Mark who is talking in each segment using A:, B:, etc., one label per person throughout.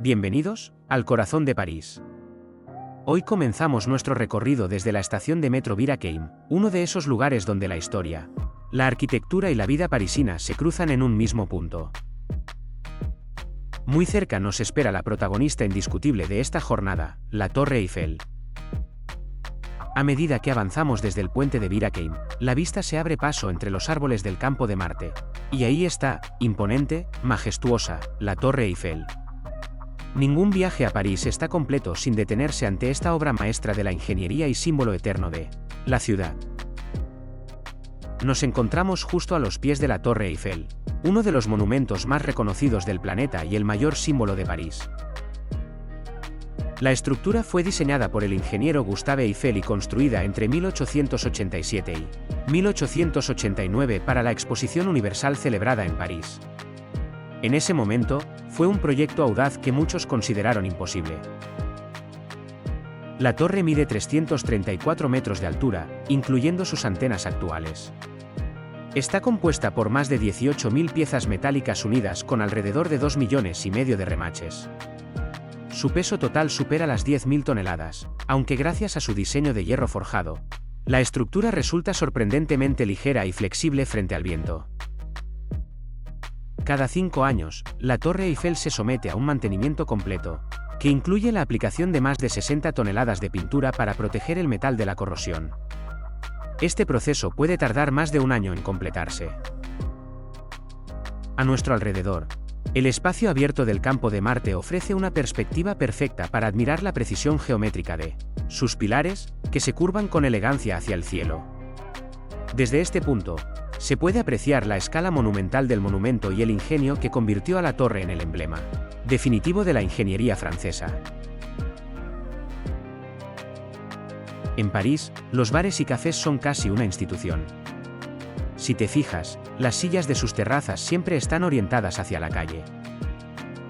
A: Bienvenidos al corazón de París. Hoy comenzamos nuestro recorrido desde la estación de metro Birakeim, uno de esos lugares donde la historia, la arquitectura y la vida parisina se cruzan en un mismo punto. Muy cerca nos espera la protagonista indiscutible de esta jornada, la Torre Eiffel. A medida que avanzamos desde el puente de Birakeim, la vista se abre paso entre los árboles del Campo de Marte. Y ahí está, imponente, majestuosa, la Torre Eiffel. Ningún viaje a París está completo sin detenerse ante esta obra maestra de la ingeniería y símbolo eterno de la ciudad. Nos encontramos justo a los pies de la Torre Eiffel, uno de los monumentos más reconocidos del planeta y el mayor símbolo de París. La estructura fue diseñada por el ingeniero Gustave Eiffel y construida entre 1887 y 1889 para la Exposición Universal celebrada en París. En ese momento, fue un proyecto audaz que muchos consideraron imposible. La torre mide 334 metros de altura, incluyendo sus antenas actuales. Está compuesta por más de 18.000 piezas metálicas unidas con alrededor de 2,5 millones de remaches. Su peso total supera las 10.000 toneladas, aunque gracias a su diseño de hierro forjado, la estructura resulta sorprendentemente ligera y flexible frente al viento. Cada 5 años, la Torre Eiffel se somete a un mantenimiento completo, que incluye la aplicación de más de 60 toneladas de pintura para proteger el metal de la corrosión. Este proceso puede tardar más de un año en completarse. A nuestro alrededor, el espacio abierto del Campo de Marte ofrece una perspectiva perfecta para admirar la precisión geométrica de sus pilares, que se curvan con elegancia hacia el cielo. Desde este punto, se puede apreciar la escala monumental del monumento y el ingenio que convirtió a la torre en el emblema definitivo de la ingeniería francesa. En París, los bares y cafés son casi una institución. Si te fijas, las sillas de sus terrazas siempre están orientadas hacia la calle.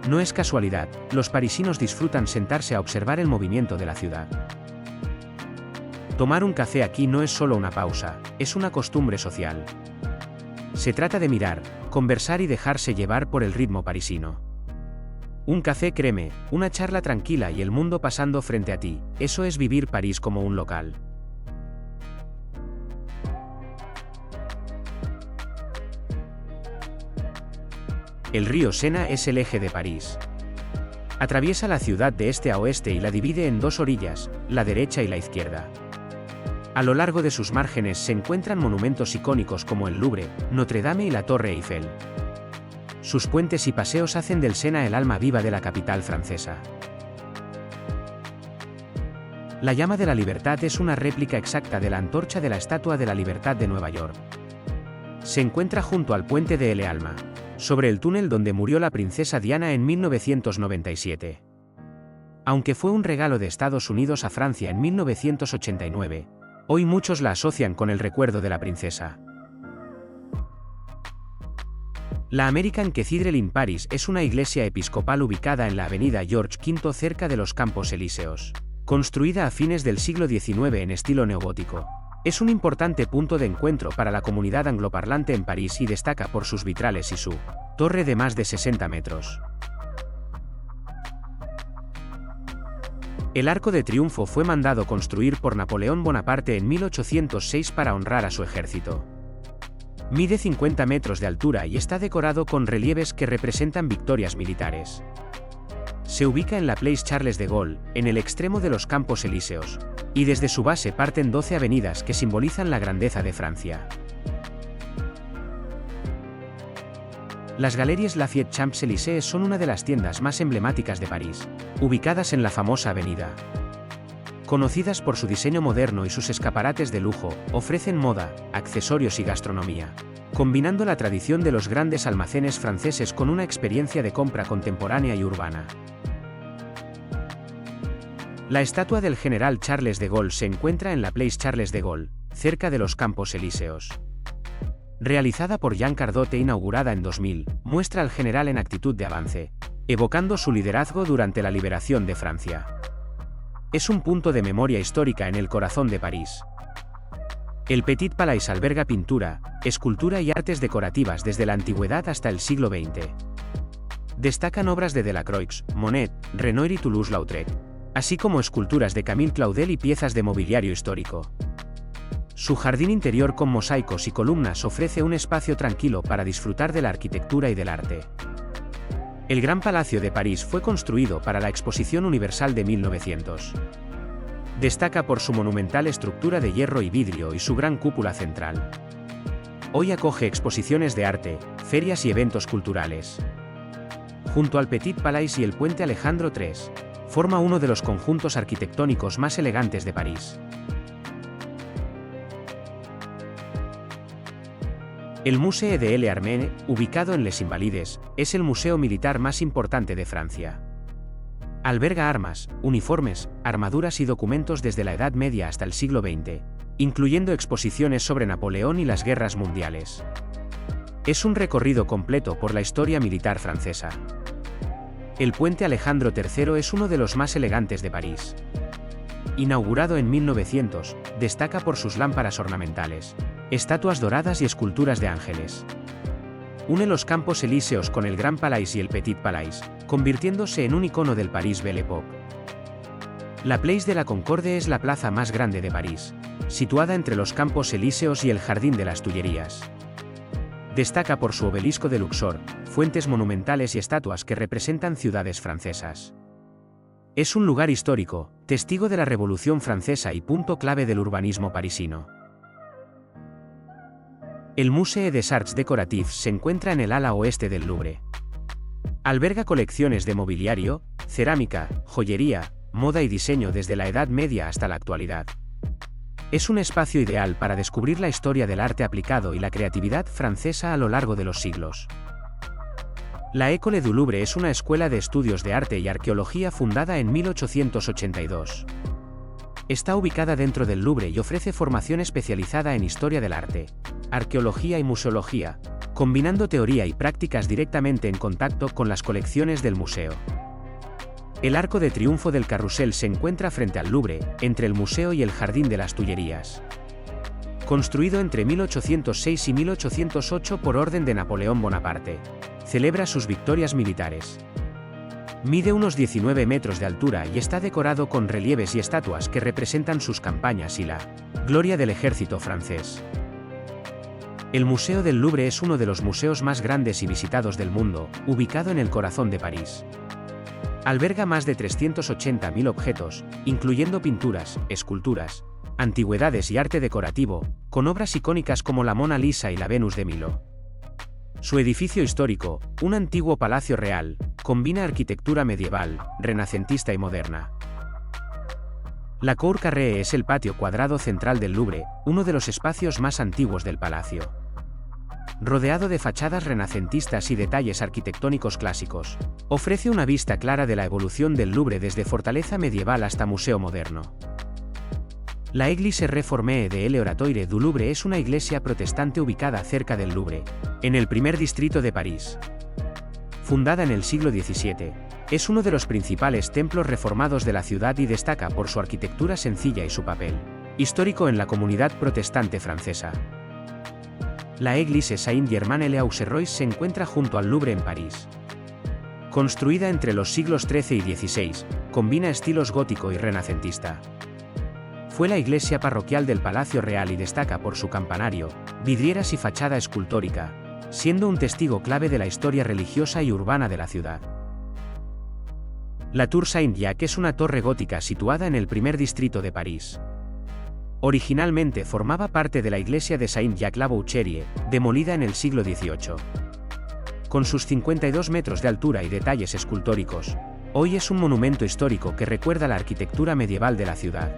A: No es casualidad, los parisinos disfrutan sentarse a observar el movimiento de la ciudad. Tomar un café aquí no es solo una pausa, es una costumbre social. Se trata de mirar, conversar y dejarse llevar por el ritmo parisino. Un café, créeme, una charla tranquila y el mundo pasando frente a ti, eso es vivir París como un local. El río Sena es el eje de París. Atraviesa la ciudad de este a oeste y la divide en dos orillas, la derecha y la izquierda. A lo largo de sus márgenes se encuentran monumentos icónicos como el Louvre, Notre Dame y la Torre Eiffel. Sus puentes y paseos hacen del Sena el alma viva de la capital francesa. La llama de la libertad es una réplica exacta de la antorcha de la Estatua de la Libertad de Nueva York. Se encuentra junto al puente de El Alma, sobre el túnel donde murió la princesa Diana en 1997. Aunque fue un regalo de Estados Unidos a Francia en 1989, hoy muchos la asocian con el recuerdo de la princesa. La American Cathedral in Paris es una iglesia episcopal ubicada en la avenida George V cerca de los Campos Elíseos. Construida a fines del siglo XIX en estilo neogótico, es un importante punto de encuentro para la comunidad angloparlante en París y destaca por sus vitrales y su torre de más de 60 metros. El Arco de Triunfo fue mandado construir por Napoleón Bonaparte en 1806 para honrar a su ejército. Mide 50 metros de altura y está decorado con relieves que representan victorias militares. Se ubica en la Place Charles de Gaulle, en el extremo de los Campos Elíseos, y desde su base parten 12 avenidas que simbolizan la grandeza de Francia. Las Galeries Lafayette Champs-Élysées son una de las tiendas más emblemáticas de París, ubicadas en la famosa avenida. Conocidas por su diseño moderno y sus escaparates de lujo, ofrecen moda, accesorios y gastronomía, combinando la tradición de los grandes almacenes franceses con una experiencia de compra contemporánea y urbana. La estatua del general Charles de Gaulle se encuentra en la Place Charles de Gaulle, cerca de los Campos Elíseos. Realizada por Jean Cardot e inaugurada en 2000, muestra al general en actitud de avance, evocando su liderazgo durante la liberación de Francia. Es un punto de memoria histórica en el corazón de París. El Petit Palais alberga pintura, escultura y artes decorativas desde la antigüedad hasta el siglo XX. Destacan obras de Delacroix, Monet, Renoir y Toulouse-Lautrec, así como esculturas de Camille Claudel y piezas de mobiliario histórico. Su jardín interior con mosaicos y columnas ofrece un espacio tranquilo para disfrutar de la arquitectura y del arte. El Gran Palacio de París fue construido para la Exposición Universal de 1900. Destaca por su monumental estructura de hierro y vidrio y su gran cúpula central. Hoy acoge exposiciones de arte, ferias y eventos culturales. Junto al Petit Palais y el Puente Alejandro III, forma uno de los conjuntos arquitectónicos más elegantes de París. El Musée de l'Armée, ubicado en Les Invalides, es el museo militar más importante de Francia. Alberga armas, uniformes, armaduras y documentos desde la Edad Media hasta el siglo XX, incluyendo exposiciones sobre Napoleón y las guerras mundiales. Es un recorrido completo por la historia militar francesa. El Puente Alejandro III es uno de los más elegantes de París. Inaugurado en 1900, destaca por sus lámparas ornamentales, estatuas doradas y esculturas de ángeles. Une los Campos Elíseos con el Grand Palais y el Petit Palais, convirtiéndose en un icono del París Belle Époque. La Place de la Concorde es la plaza más grande de París, situada entre los Campos Elíseos y el Jardín de las Tullerías. Destaca por su obelisco de Luxor, fuentes monumentales y estatuas que representan ciudades francesas. Es un lugar histórico, testigo de la Revolución Francesa y punto clave del urbanismo parisino. El Musée des Arts Décoratifs se encuentra en el ala oeste del Louvre. Alberga colecciones de mobiliario, cerámica, joyería, moda y diseño desde la Edad Media hasta la actualidad. Es un espacio ideal para descubrir la historia del arte aplicado y la creatividad francesa a lo largo de los siglos. La École du Louvre es una escuela de estudios de arte y arqueología fundada en 1882. Está ubicada dentro del Louvre y ofrece formación especializada en historia del arte, arqueología y museología, combinando teoría y prácticas directamente en contacto con las colecciones del museo. El Arco de Triunfo del Carrousel se encuentra frente al Louvre, entre el museo y el Jardín de las Tullerías. Construido entre 1806 y 1808 por orden de Napoleón Bonaparte, celebra sus victorias militares. Mide unos 19 metros de altura y está decorado con relieves y estatuas que representan sus campañas y la gloria del ejército francés. El Museo del Louvre es uno de los museos más grandes y visitados del mundo, ubicado en el corazón de París. Alberga más de 380.000 objetos, incluyendo pinturas, esculturas, antigüedades y arte decorativo, con obras icónicas como la Mona Lisa y la Venus de Milo. Su edificio histórico, un antiguo palacio real, combina arquitectura medieval, renacentista y moderna. La Cour Carrée es el patio cuadrado central del Louvre, uno de los espacios más antiguos del palacio. Rodeado de fachadas renacentistas y detalles arquitectónicos clásicos, ofrece una vista clara de la evolución del Louvre desde fortaleza medieval hasta museo moderno. La Église réformée de l'Oratoire du Louvre es una iglesia protestante ubicada cerca del Louvre, en el primer distrito de París. Fundada en el siglo XVII, es uno de los principales templos reformados de la ciudad y destaca por su arquitectura sencilla y su papel histórico en la comunidad protestante francesa. La Église Saint-Germain-l'Auxerrois se encuentra junto al Louvre en París. Construida entre los siglos XIII y XVI, combina estilos gótico y renacentista. Fue la iglesia parroquial del Palacio Real y destaca por su campanario, vidrieras y fachada escultórica, siendo un testigo clave de la historia religiosa y urbana de la ciudad. La Tour Saint-Jacques es una torre gótica situada en el primer distrito de París. Originalmente formaba parte de la iglesia de Saint-Jacques-la-Boucherie, demolida en el siglo XVIII. Con sus 52 metros de altura y detalles escultóricos, hoy es un monumento histórico que recuerda la arquitectura medieval de la ciudad.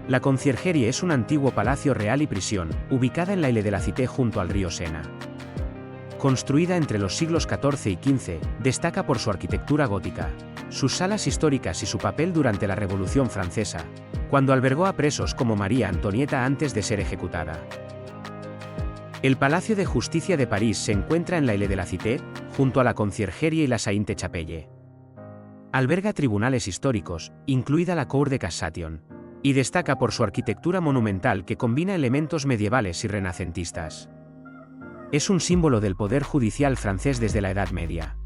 A: La Conciergerie es un antiguo palacio real y prisión, ubicada en la Ile de la Cité junto al río Sena. Construida entre los siglos XIV y XV, destaca por su arquitectura gótica, sus salas históricas y su papel durante la Revolución Francesa, cuando albergó a presos como María Antonieta antes de ser ejecutada. El Palacio de Justicia de París se encuentra en la Ile de la Cité, junto a la Conciergerie y la Sainte-Chapelle. Alberga tribunales históricos, incluida la Cour de Cassation, y destaca por su arquitectura monumental que combina elementos medievales y renacentistas. Es un símbolo del poder judicial francés desde la Edad Media.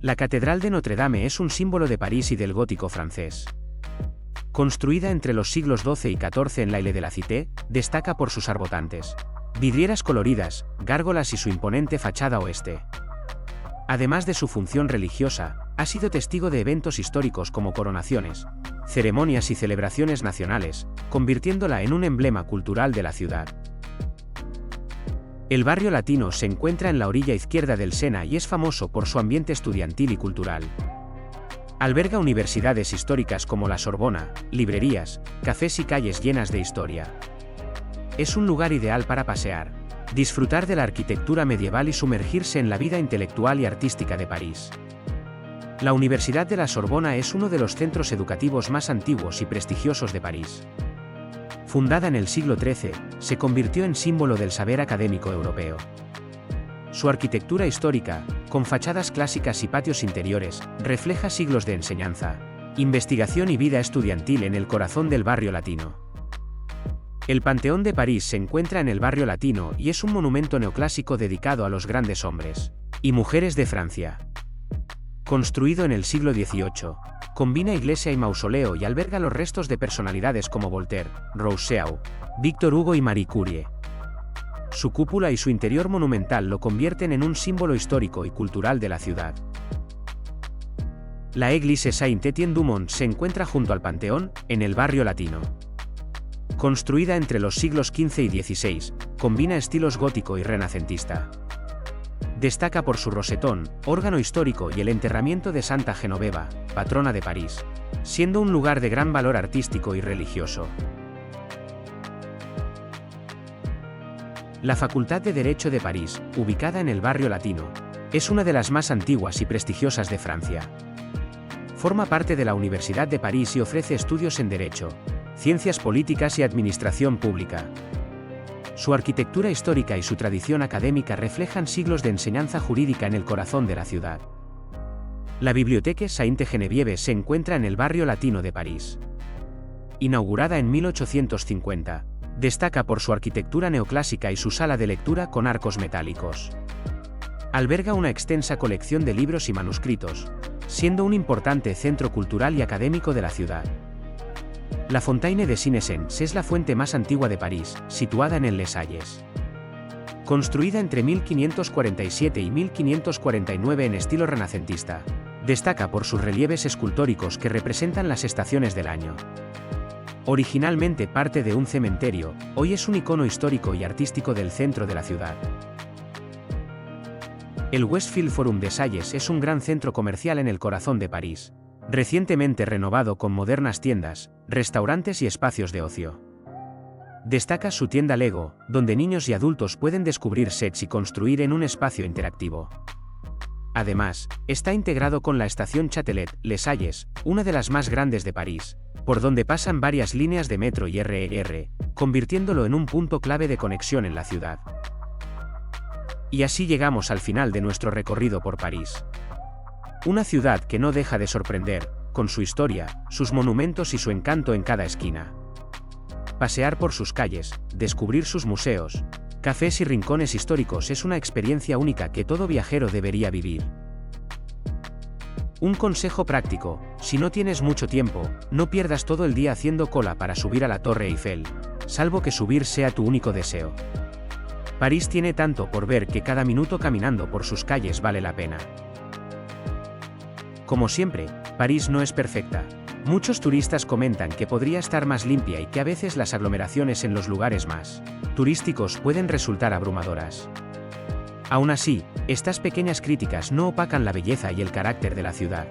A: La Catedral de Notre Dame es un símbolo de París y del gótico francés. Construida entre los siglos XII y XIV en la Ile de la Cité, destaca por sus arbotantes, vidrieras coloridas, gárgolas y su imponente fachada oeste. Además de su función religiosa, ha sido testigo de eventos históricos como coronaciones, ceremonias y celebraciones nacionales, convirtiéndola en un emblema cultural de la ciudad. El barrio latino se encuentra en la orilla izquierda del Sena y es famoso por su ambiente estudiantil y cultural. Alberga universidades históricas como la Sorbona, librerías, cafés y calles llenas de historia. Es un lugar ideal para pasear, disfrutar de la arquitectura medieval y sumergirse en la vida intelectual y artística de París. La Universidad de la Sorbona es uno de los centros educativos más antiguos y prestigiosos de París. Fundada en el siglo XIII, se convirtió en símbolo del saber académico europeo. Su arquitectura histórica, con fachadas clásicas y patios interiores, refleja siglos de enseñanza, investigación y vida estudiantil en el corazón del barrio latino. El Panteón de París se encuentra en el barrio latino y es un monumento neoclásico dedicado a los grandes hombres y mujeres de Francia. Construido en el siglo XVIII, combina iglesia y mausoleo y alberga los restos de personalidades como Voltaire, Rousseau, Victor Hugo y Marie Curie. Su cúpula y su interior monumental lo convierten en un símbolo histórico y cultural de la ciudad. La Église Saint-Étienne-du-Mont se encuentra junto al Panteón, en el barrio latino. Construida entre los siglos XV y XVI, combina estilos gótico y renacentista. Destaca por su rosetón, órgano histórico y el enterramiento de Santa Genoveva, patrona de París, siendo un lugar de gran valor artístico y religioso. La Facultad de Derecho de París, ubicada en el barrio latino, es una de las más antiguas y prestigiosas de Francia. Forma parte de la Universidad de París y ofrece estudios en Derecho, Ciencias Políticas y Administración Pública. Su arquitectura histórica y su tradición académica reflejan siglos de enseñanza jurídica en el corazón de la ciudad. La Bibliothèque Sainte-Geneviève se encuentra en el barrio latino de París. Inaugurada en 1850, destaca por su arquitectura neoclásica y su sala de lectura con arcos metálicos. Alberga una extensa colección de libros y manuscritos, siendo un importante centro cultural y académico de la ciudad. La Fontaine des Innocents es la fuente más antigua de París, situada en el Les Halles. Construida entre 1547 y 1549 en estilo renacentista, destaca por sus relieves escultóricos que representan las estaciones del año. Originalmente parte de un cementerio, hoy es un icono histórico y artístico del centro de la ciudad. El Westfield Forum des Halles es un gran centro comercial en el corazón de París, recientemente renovado con modernas tiendas, restaurantes y espacios de ocio. Destaca su tienda Lego, donde niños y adultos pueden descubrir sets y construir en un espacio interactivo. Además, está integrado con la estación Châtelet-Les Halles, una de las más grandes de París, por donde pasan varias líneas de metro y RER, convirtiéndolo en un punto clave de conexión en la ciudad. Y así llegamos al final de nuestro recorrido por París. Una ciudad que no deja de sorprender, con su historia, sus monumentos y su encanto en cada esquina. Pasear por sus calles, descubrir sus museos, cafés y rincones históricos es una experiencia única que todo viajero debería vivir. Un consejo práctico: si no tienes mucho tiempo, no pierdas todo el día haciendo cola para subir a la Torre Eiffel, salvo que subir sea tu único deseo. París tiene tanto por ver que cada minuto caminando por sus calles vale la pena. Como siempre, París no es perfecta. Muchos turistas comentan que podría estar más limpia y que a veces las aglomeraciones en los lugares más turísticos pueden resultar abrumadoras. Aún así, estas pequeñas críticas no opacan la belleza y el carácter de la ciudad.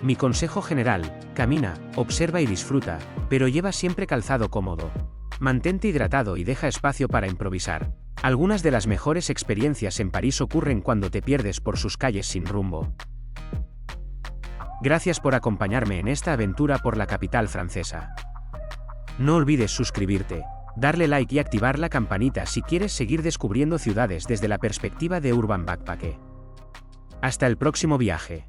A: Mi consejo general: camina, observa y disfruta, pero lleva siempre calzado cómodo. Mantente hidratado y deja espacio para improvisar. Algunas de las mejores experiencias en París ocurren cuando te pierdes por sus calles sin rumbo. Gracias por acompañarme en esta aventura por la capital francesa. No olvides suscribirte, darle like y activar la campanita si quieres seguir descubriendo ciudades desde la perspectiva de Urban Backpacker. Hasta el próximo viaje.